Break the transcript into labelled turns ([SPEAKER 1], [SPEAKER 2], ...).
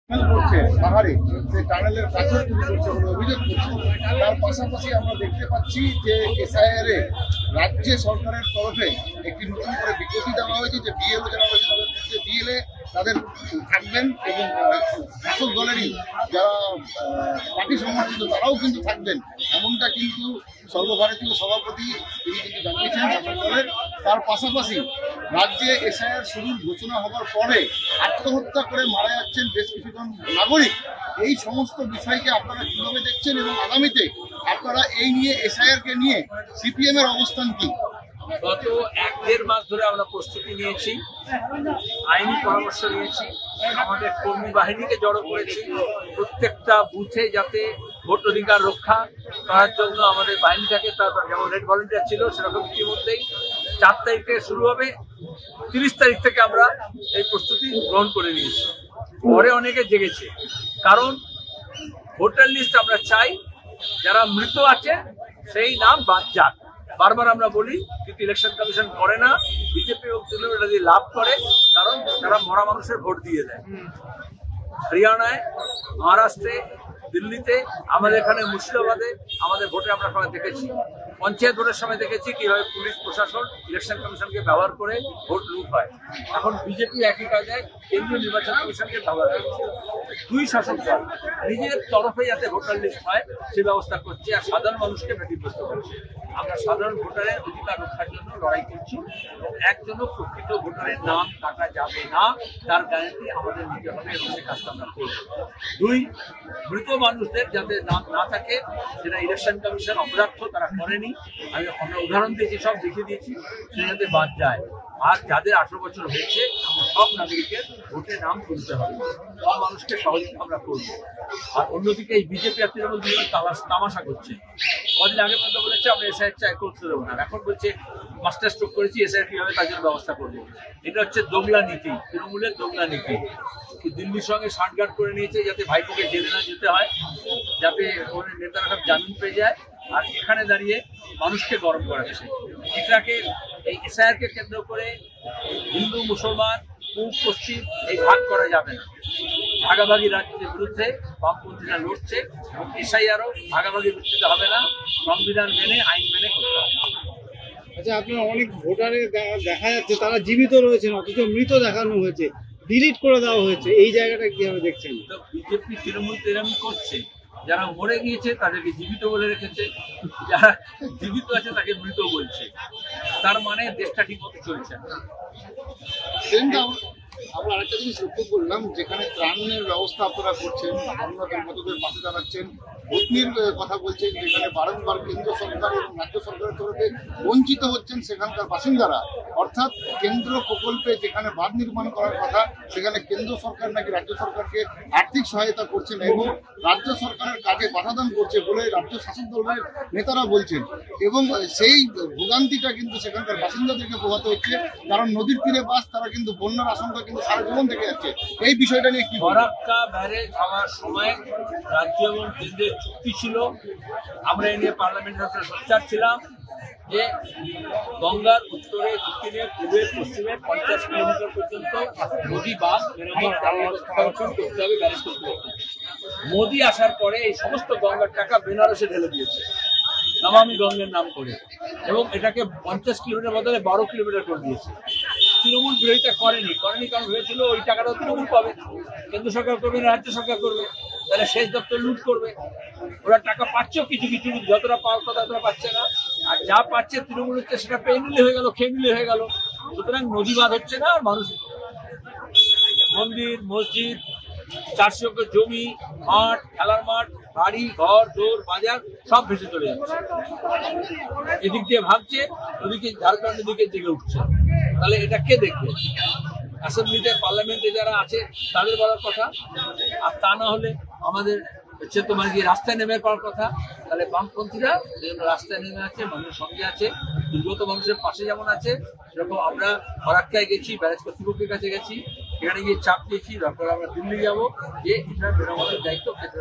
[SPEAKER 1] করছে পাহাড়ে যে টানেলের কাজও শুরু করছে বলে অভিযোগ করছে। তার পাশাপাশি আমরা দেখতে পাচ্ছি যে এসআইআর এ রাজ্য সরকারের তরফে একটি নতুন করে বিজ্ঞপ্তি দেওয়া হয়েছে যে বিএলও যারা রয়েছে তাদের ক্ষেত্রে বিএলএ তাদের থাকবেন এবং শাসক দলেরই যারা পার্টি সমর্থিত তারাও কিন্তু থাকবেন, এমনটা কিন্তু সর্বভারতীয় সভাপতি তিনি কিন্তু জানিয়েছেন শাসক দলের। তার পাশাপাশি রাজ্যে এসআইআর শুরুর ঘোষণা হওয়ার পরে আত্মহত্যা করে মারা যাচ্ছেন বেশ কিছুজন নাগরিক। এই সমস্ত বিষয়কে আপনারা কিভাবে দেখছেন এবং আগামীতে আপনারা এই নিয়ে এসআইআর কে নিয়ে সিপিএম এর অবস্থান কি?
[SPEAKER 2] গত 1-1.5 মাস ধরে আমরা প্রস্তুতি নিয়েছি, আইনি পরামর্শ নিয়েছি, আমাদের কর্মী বাহিনীকে জড়ো করেছি প্রত্যেকটা বুথে যাতে ভোট অধিকার রক্ষা করার জন্য আমাদের বাহিনীটাকে, তারপর যেমন রেড ভলেন্টিয়ার ছিল সেরকম ইতিমধ্যেই 4 তারিখ থেকে শুরু হবে, 30 তারিখ থেকে আমরা এই প্রস্তুতি গ্রহণ করে নিয়েছি। পরে অনেকে জেগেছে, কারণ ভোটার লিস্ট আমরা চাই যারা মৃত আছে সেই নাম বাদ যাক। বারবার আমরা বলি, কিন্তু ইলেকশন কমিশন করে না, বিজেপি এবং তৃণমূল এটা দিয়ে লাভ করে, কারণ তারা মরা মানুষের ভোট দিয়ে দেয়। হরিয়ানায়, মহারাষ্ট্রে, দিল্লিতে, আমাদের এখানে মুর্শিদাবাদে আমাদের ভোটে আমরা সবাই দেখেছি, পঞ্চায়েত ভোটের সময় দেখেছি কিভাবে পুলিশ প্রশাসন ইলেকশন কমিশনকে ব্যবহার করে ভোট লুট হয়। এখন বিজেপি একই কাজে কেন্দ্রীয় নির্বাচন কমিশনকে ব্যবহার করছে। দুই শাসক দল নিজের তরফে যাতে ভোটার লিস্ট হয় সে ব্যবস্থা করছে, আর সাধারণ মানুষকে ব্যতিব্যস্ত করছে। আমরা সাধারণ ভোটারের অধিকার রক্ষার জন্য লড়াই করছি এবং একজনও প্রকৃত ভোটারের নাম কাটা যাবে না, তার গ্যারান্টি আমাদের নিতে হবে এবং সে কাজটা আমরা করব। 2, মৃত মানুষদের যাতে নাম না থাকে, সেটা ইলেকশন কমিশন অপরাধ তারা করেনি, আমরা উদাহরণ দিয়েছি, সব দেখিয়ে দিয়েছি, সে যাতে বাদ যায়। আর যাদের 18 বছর হয়েছে সব নাগরিকের ভোটে নাম তুলতে হবে, সব মানুষকে সহযোগিতা আমরা করবো। আর অন্যদিকে এই বিজেপি আর তৃণমূল তামাশা করছে। কদিন আগে পর্যন্ত বলেছে আমরা এসআইআর চাই করতে দেবো না, এখন বলছে মাস্টার স্ট্রোক করেছি, এসআইআর কিভাবে তার জন্য ব্যবস্থা করবো। এটা হচ্ছে দোগলা নীতি, তৃণমূলের দোগলা নীতি। দিল্লির সঙ্গে সাঁঠগাঁঠ করে নিয়েছে যাতে ভাইপোকে জেলে না যেতে হয়, যাতে ওদের নেতারা সব জামিন পেয়ে যায়, আর এখানে দাঁড়িয়ে মানুষকে গরম করাচ্ছে। এটাকে, এই এসআইআরকে কেন্দ্র করে হিন্দু মুসলমান পূব পশ্চিম এই ভাগ করা যাবে না। ভাগাভাগি রাজনীতির বিরুদ্ধে বামপন্থীরা লড়ছে এবং এসআইআরও ভাগাভাগি ভিত্তিতে হবে না, সংবিধান মেনে আইন মেনে করতে হবে।
[SPEAKER 3] আচ্ছা, আপনার অনেক ভোটারে দেখা যাচ্ছে তারা জীবিত রয়েছেন, অথচ মৃত দেখানো হয়েছে, ডিলিট করে দেওয়া হয়েছে, এই জায়গাটা কিভাবে দেখছেন?
[SPEAKER 2] তো বিজেপি তৃণমূল এরকম করছে, যারা মরে গিয়েছে তাদেরকে জীবিত বলে রেখেছে, যারা জীবিত আছে তাকে মৃত বলছে, তার মানে দেশটা ঠিক মতো চলছে না।
[SPEAKER 1] আমরা আরেকটা জিনিস লক্ষ্য করলাম, যেখানে ত্রাণের ব্যবস্থা আপনারা করছেন, আমরা দুর্গতদের পাশে দাঁড়াচ্ছেন, ভূতনির কথা বলছেন, যেখানে বারংবার কেন্দ্র সরকার এবং রাজ্য সরকারের তরফে বঞ্চিত হচ্ছেন সেখানকার বাসিন্দারা। অর্থাৎ কেন্দ্র প্রকল্পে যেখানে বাঁধ নির্মাণ করার কথা, সেখানে কেন্দ্র সরকার নাকি রাজ্য সরকারকে আর্থিক সহায়তা করছে না এবং রাজ্য সরকারের কাজে বাধাদান করছে বলে রাজ্য শাসক দলের নেতারা বলছেন। এবং সেই ভোগান্তিটা কিন্তু সেখানকার বাসিন্দাদেরকে পোহাতে হচ্ছে, কারণ নদীর তীরে বাস, তারা কিন্তু বন্যার আশঙ্কা কিন্তু সারা জীবন থেকে যাচ্ছে। এই বিষয়টা নিয়ে কি
[SPEAKER 2] ফরাক্কা ব্যারেজ হওয়ার সময় রাজ্য এবং কেন্দ্রের চুক্তি ছিল, আমরা এ নিয়ে পার্লামেন্টে সোচ্চার ছিলাম যে গঙ্গার উত্তরে, দক্ষিণে, পূর্বে, পশ্চিমে 50 কিলোমিটার পর্যন্ত নদী বাঁধ সংরক্ষণ করতে হবে, ব্যারেজ করতে হবে। মোদী আসার পরে এই সমস্ত গঙ্গার টাকা বেনারসে ঢেলে দিয়েছে নমামি গঙ্গের নাম করে, এবং এটাকে 50 কিলোমিটার বদলে 12 কিলোমিটার করে দিয়েছে। তৃণমূল বিরোধিতা করেনি, কারণ ভেবেছিল ওই টাকাটা তৃণমূল পাবে, কেন্দ্র সরকার করবে না, রাজ্য সরকার করবে, তাহলে সেচ দপ্তর লুট করবে। ওরা টাকা পাচ্ছেও কিছু কিছু, যতটা পাওয়ার কথা ততটা পাচ্ছে না, আর যা পাচ্ছে তৃণমূল হচ্ছে সেটা পেয়ে নিলে হয়ে গেল, খেয়ে নিলে হয়ে গেল। সুতরাং নদী বাঁধ হচ্ছে না, আর মানুষ মন্দির, মসজিদ, 400 একর জমি, মাঠ, খেলার মাঠ, বাড়ি, ঘর, দোর, বাজার সব ভেসে চলে যাচ্ছে। এদিক দিয়ে ভাবছে, ওদিকে ঝাড়খণ্ডের দিকে জেগে উঠছে। তাহলে এটা কে দেখবে? অ্যাসেম্বলিতে, পার্লামেন্টে যারা আছে তাদের বলার কথা। আর তা না হলে আমাদের হচ্ছে তোমার কি রাস্তায় নেমে পড়ার কথা। তাহলে বামপন্থীরা রাস্তায় নেমে আছে, মানুষের সঙ্গে আছে, দুর্গত মানুষের পাশে যেমন আছে, সেরকম আমরা ফরাক্কায় গেছি, ব্যারেজ কর্তৃপক্ষের কাছে গেছি, সেখানে গিয়ে চাপ দিয়েছি, তারপর আমরা দিল্লি যাবো, যে এটা মেরামতের দায়িত্ব কেন্দ্র।